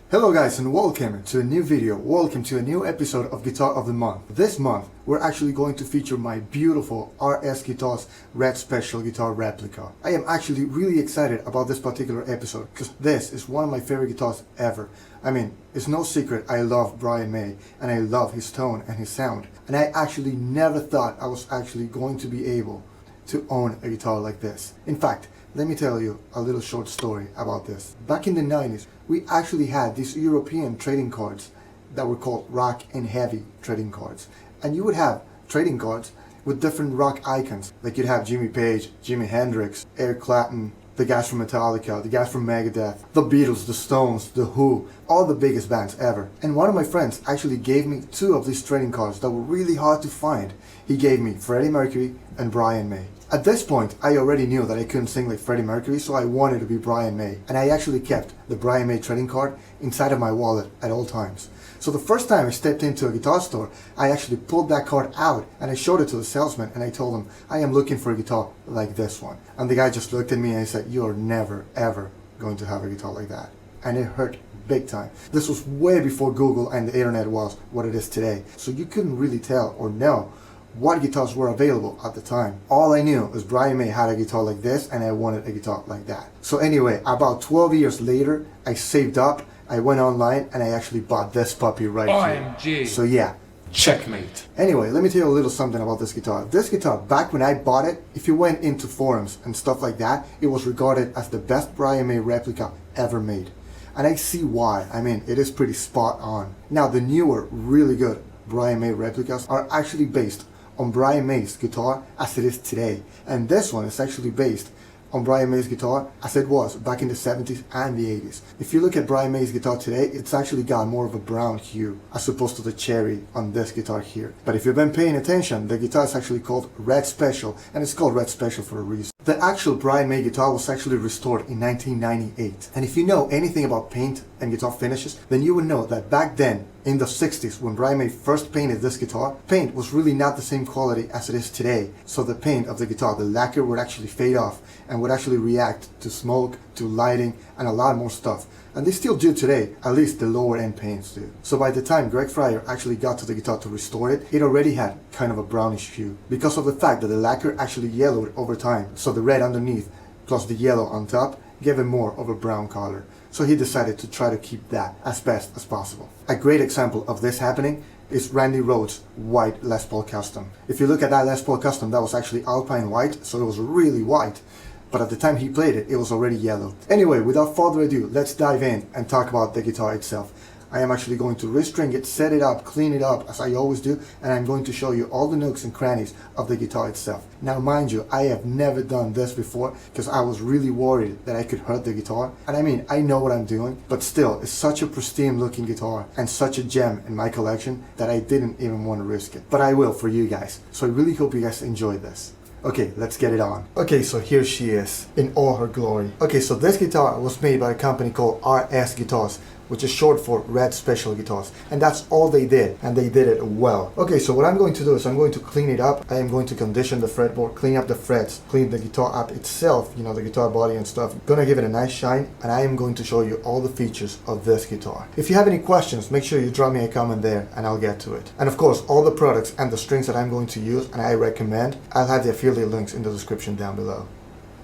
Hello guys and welcome to a new video, welcome to a new episode of Guitar of the Month. This month we're actually going to feature my beautiful RS Guitars Red Special guitar replica. I am actually really excited about this particular episode because this is one of my favorite guitars ever. I mean, it's no secret I love Brian May and I love his tone and his sound, and I actually never thought I was actually going to be able to own a guitar like this. In fact, let me tell you a little short story about this. Back in the 90s, we actually had these European trading cards that were called rock and heavy trading cards. And you would have trading cards with different rock icons. Like you'd have Jimmy Page, Jimi Hendrix, Eric Clapton, the guys from Metallica, the guys from Megadeth, the Beatles, the Stones, the Who, all the biggest bands ever. And one of my friends actually gave me two of these trading cards that were really hard to find. He gave me Freddie Mercury and Brian May. At this point, I already knew that I couldn't sing like Freddie Mercury, so I wanted to be Brian May. And I actually kept the Brian May trading card inside of my wallet at all times. So the first time I stepped into a guitar store, I actually pulled that card out and I showed it to the salesman and I told him, I am looking for a guitar like this one. And the guy just looked at me and he said, you're never ever going to have a guitar like that. And it hurt big time. This was way before Google and the internet was what it is today. So you couldn't really tell or know what guitars were available at the time. All I knew was Brian May had a guitar like this and I wanted a guitar like that. So anyway, about 12 years later, I saved up, I went online and I actually bought this puppy right here. So yeah, checkmate. Anyway, let me tell you a little something about this guitar. This guitar, back when I bought it, if you went into forums and stuff like that, it was regarded as the best Brian May replica ever made. And I see why. I mean, it is pretty spot on. Now, the newer, really good Brian May replicas are actually based on Brian May's guitar as it is today. And this one is actually based on Brian May's guitar as it was back in the 70s and the 80s. If you look at Brian May's guitar today, it's actually got more of a brown hue as opposed to the cherry on this guitar here. But if you've been paying attention, the guitar is actually called Red Special, and it's called Red Special for a reason. The actual Brian May guitar was actually restored in 1998. And if you know anything about paint and guitar finishes, then you would know that back then, in the 60s, when Brian May first painted this guitar, paint was really not the same quality as it is today. So the paint of the guitar, the lacquer, would actually fade off and would actually react to smoke, to lighting, and a lot more stuff. And they still do today, at least the lower end paints do. So by the time Greg Fryer actually got to the guitar to restore it, it already had kind of a brownish hue because of the fact that the lacquer actually yellowed over time. So the red underneath plus the yellow on top gave it more of a brown color. So he decided to try to keep that as best as possible. A great example of this happening is Randy Rhoads' white Les Paul Custom. If you look at that Les Paul Custom, that was actually Alpine white, so it was really white. But at the time he played it, it was already yellow. Anyway, without further ado, let's dive in and talk about the guitar itself. I am actually going to restring it, set it up, clean it up as I always do, and I'm going to show you all the nooks and crannies of the guitar itself. Now mind you, I have never done this before because I was really worried that I could hurt the guitar. And I mean, I know what I'm doing, but still, it's such a pristine looking guitar and such a gem in my collection that I didn't even want to risk it. But I will for you guys, so I really hope you guys enjoyed this. Okay, let's get it on. Okay, so here she is in all her glory. Okay, so this guitar was made by a company called RS Guitars, which is short for Red Special Guitars, and that's all they did, and they did it well. Okay, so what I'm going to do is I'm going to clean it up. I am going to condition the fretboard, clean up the frets, clean the guitar up itself, you know, the guitar body and stuff. I'm gonna give it a nice shine, and I am going to show you all the features of this guitar. If you have any questions, make sure you drop me a comment there and I'll get to it. And of course, all the products and the strings that I'm going to use and I recommend, I'll have the affiliate links in the description down below.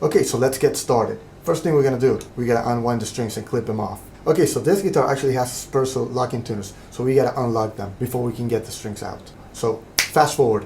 Okay, so let's get started. First thing we're gonna do, we gotta unwind the strings and clip them off. Okay, so this guitar actually has Sperso locking tuners, so we gotta unlock them before we can get the strings out. So, fast forward.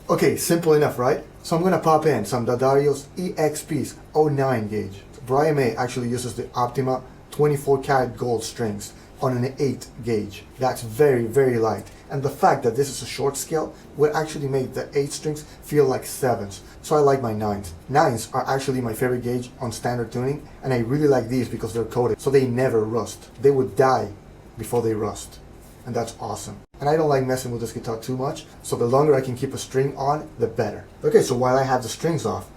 Okay, simple enough, right? So I'm gonna pop in some D'Addario's EXP's 09 gauge. Brian May actually uses the Optima 24 karat gold strings on an 8 gauge. That's very, very light. And the fact that this is a short scale would actually make the 8 strings feel like 7s. So I like my 9s. 9s are actually my favorite gauge on standard tuning, and I really like these because they're coated, so they never rust. They would die before they rust, and that's awesome. And I don't like messing with this guitar too much, so the longer I can keep a string on, the better. Okay, so while I have the strings off,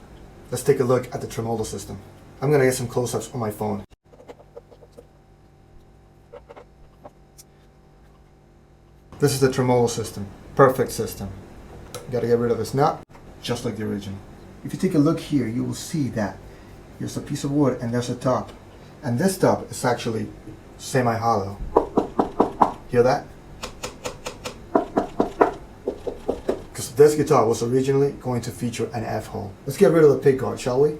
let's take a look at the tremolo system. I'm gonna get some close-ups on my phone. This is the tremolo system. Perfect system. Gotta get rid of this nut, just like the original. If you take a look here, you will see that Here's a piece of wood and there's a top. And this top is actually semi-hollow. Hear that? Because this guitar was originally going to feature an F-hole. Let's get rid of the pickguard, shall we?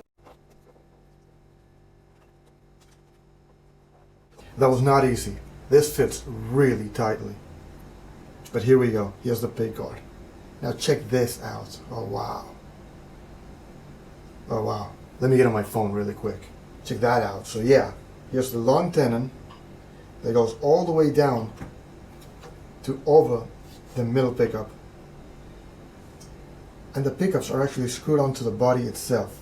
That was not easy. This fits really tightly. But here we go. Here's the pickguard. Now check this out. Oh wow. Oh wow. Let me get on my phone really quick. Check that out. So yeah, here's the long tenon that goes all the way down to over the middle pickup. And the pickups are actually screwed onto the body itself.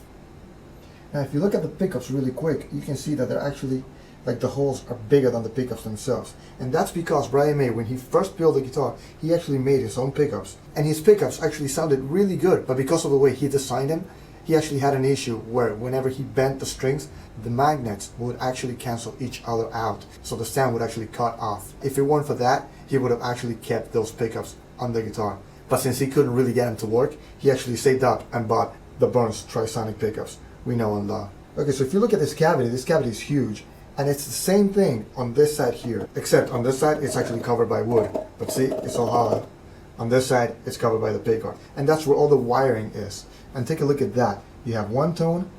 Now if you look at the pickups really quick, you can see that they're actually, like, the holes are bigger than the pickups themselves. And that's because Brian May, when he first built the guitar, he actually made his own pickups. And his pickups actually sounded really good, but because of the way he designed them, he actually had an issue where whenever he bent the strings, the magnets would actually cancel each other out. So the sound would actually cut off. If it weren't for that, he would have actually kept those pickups on the guitar. But since he couldn't really get them to work, he actually saved up and bought the Burns Trisonic pickups we know and love. Okay, so if you look at this cavity is huge. And it's the same thing on this side here, except on this side it's actually covered by wood. But see, it's all hollow. On this side, it's covered by the pickguard. And that's where all the wiring is. And take a look at that. You have one tone,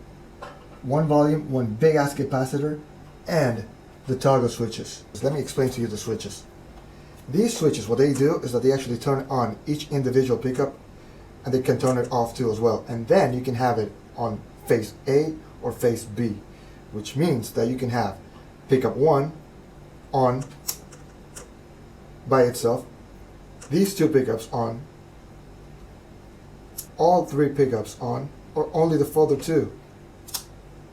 one volume, one big ass capacitor, and the toggle switches. Let me explain to you the switches. These switches, what they do is that they actually turn on each individual pickup, and they can turn it off too as well. And then you can have it on face A or face B, which means that you can have pickup 1 on by itself, these two pickups on, all three pickups on, or only the further two,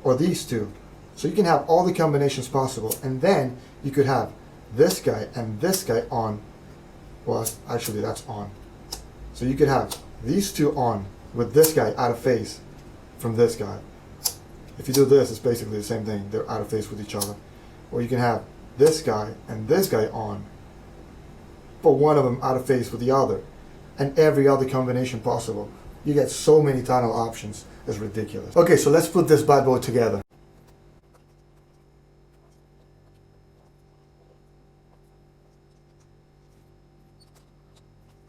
or these two. So you can have all the combinations possible, and then you could have this guy and this guy on. Well, actually that's on. So you could have these two on with this guy out of phase from this guy. If you do this, it's basically the same thing. They're out of phase with each other. Or you can have this guy and this guy on, but one of them out of phase with the other, and every other combination possible. You get so many tonal options, it's ridiculous. Okay, so let's put this bad boy together.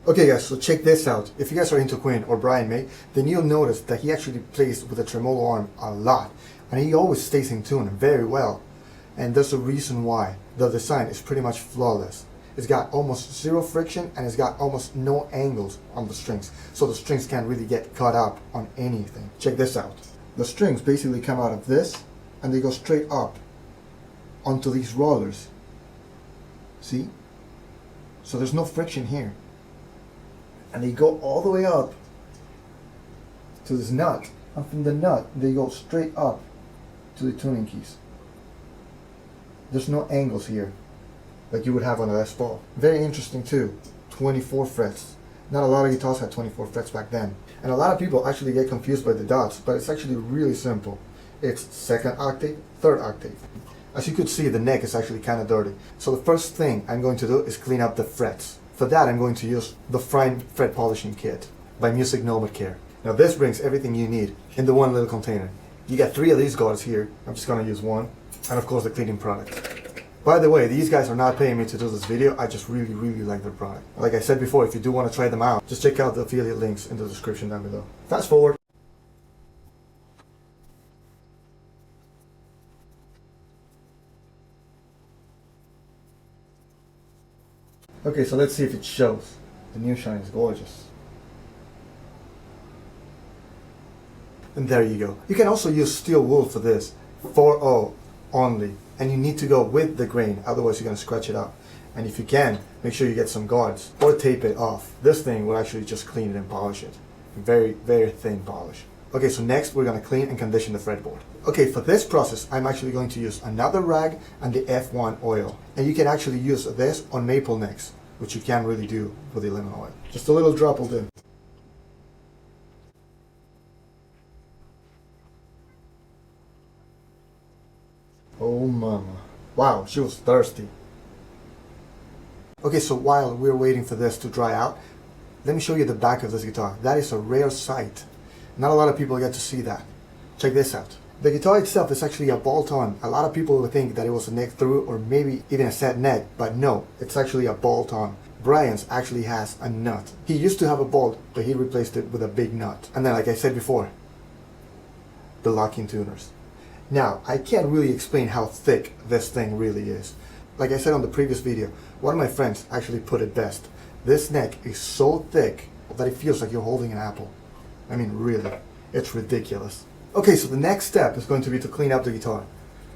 Okay guys, so check this out. If you guys are into Queen or Brian May, then you'll notice that he actually plays with a tremolo arm a lot. And he always stays in tune very well. And there's a reason why. The design is pretty much flawless. It's got almost zero friction and it's got almost no angles on the strings. So the strings can't really get caught up on anything. Check this out. The strings basically come out of this and they go straight up onto these rollers. See? So there's no friction here. And they go all the way up to this nut, and from the nut they go straight up to the tuning keys. There's no angles here like you would have on a Les Paul. Very interesting too. 24 frets. Not a lot of guitars had 24 frets back then. And a lot of people actually get confused by the dots, but it's actually really simple. It's second octave, third octave. As you could see, the neck is actually kind of dirty. So the first thing I'm going to do is clean up the frets. For that, I'm going to use the Fine Fret Polishing Kit by Music Nomad Care. Now this brings everything you need in the one little container. You got 3 of these guards here. I'm just going to use one. And of course the cleaning product. By the way, these guys are not paying me to do this video. I just really like their product. Like I said before, if you do want to try them out, just check out the affiliate links in the description down below. Fast forward. Okay, so let's see if it shows. The new shine is gorgeous. And there you go. You can also use steel wool for this. 4/0 only. And you need to go with the grain, otherwise you're going to scratch it up. And if you can, make sure you get some guards or tape it off. This thing will actually just clean it and polish it. Very thin polish. Okay, so next we're going to clean and condition the fretboard. Okay, for this process, I'm actually going to use another rag and the F1 oil. And you can actually use this on maple necks, which you can't really do with the lemon oil. Just a little drop will do. Oh mama. Wow, she was thirsty. Okay, so while we're waiting for this to dry out, let me show you the back of this guitar. That is a rare sight. Not a lot of people get to see that. Check this out. The guitar itself is actually a bolt-on. A lot of people would think that it was a neck through or maybe even a set neck, but no, it's actually a bolt-on. Brian's actually has a nut. He used to have a bolt, but he replaced it with a big nut. And then, like I said before, the locking tuners. Now, I can't really explain how thick this thing really is. Like I said on the previous video, one of my friends actually put it best. This neck is so thick that it feels like you're holding an apple. I mean, really, it's ridiculous. Okay, so the next step is going to be to clean up the guitar.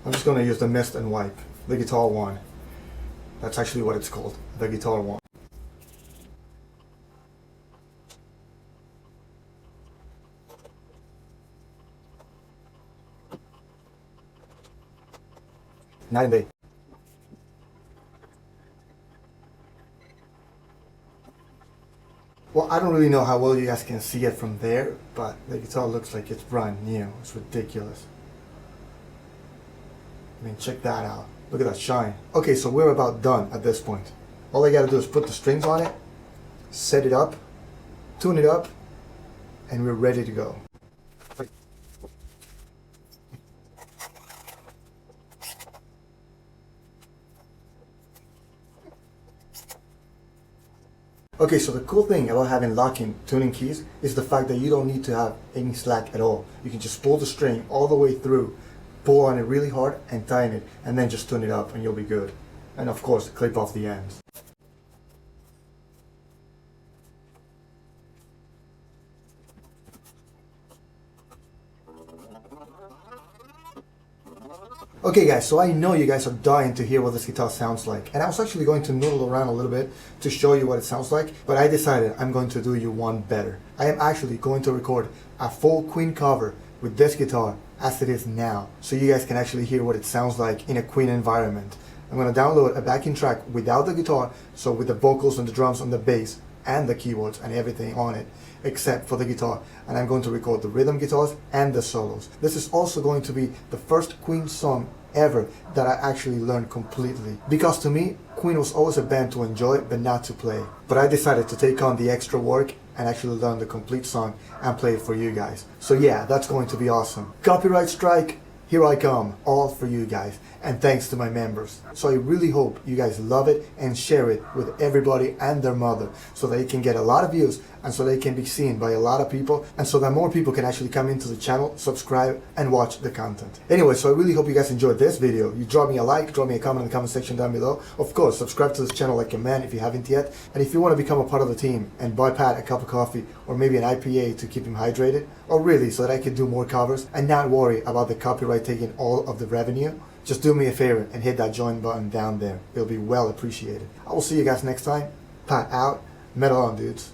I'm just going to use the mist and wipe, the Guitar Wand. That's actually what it's called, the Guitar Wand. Night and day. Well, I don't really know how well you guys can see it from there, but the guitar looks like it's brand new. It's ridiculous. I mean, check that out. Look at that shine. Okay, so we're about done at this point. All I gotta do is put the strings on it, set it up, tune it up, and we're ready to go. Okay, so the cool thing about having locking tuning keys is the fact that you don't need to have any slack at all. You can just pull the string all the way through, pull on it really hard and tighten it, and then just tune it up and you'll be good. And of course, clip off the ends. Okay guys, so I know you guys are dying to hear what this guitar sounds like, and I was actually going to noodle around a little bit to show you what it sounds like, but I decided I'm going to do you one better. I am actually going to record a full Queen cover with this guitar as it is now, so you guys can actually hear what it sounds like in a Queen environment. I'm going to download a backing track without the guitar, so with the vocals and the drums and the bass and the keyboards and everything on it except for the guitar, and I'm going to record the rhythm guitars and the solos. This is also going to be the first Queen song ever that I actually learned completely, because to me Queen was always a band to enjoy but not to play. But I decided to take on the extra work and actually learn the complete song and play it for you guys. So yeah, that's going to be awesome. Copyright strike, here I come, all for you guys, and thanks to my members. So I really hope you guys love it and share it with everybody and their mother, so that it can get a lot of views and so they can be seen by a lot of people, and so that more people can actually come into the channel, subscribe, and watch the content. Anyway, so I really hope you guys enjoyed this video. You drop me a like, drop me a comment in the comment section down below. Of course, subscribe to this channel like a man if you haven't yet. And if you want to become a part of the team and buy Pat a cup of coffee or maybe an IPA to keep him hydrated, or really so that I can do more covers and not worry about the copyright taking all of the revenue, just do me a favor and hit that join button down there. It'll be well appreciated. I will see you guys next time. Pat out. Metal on, dudes.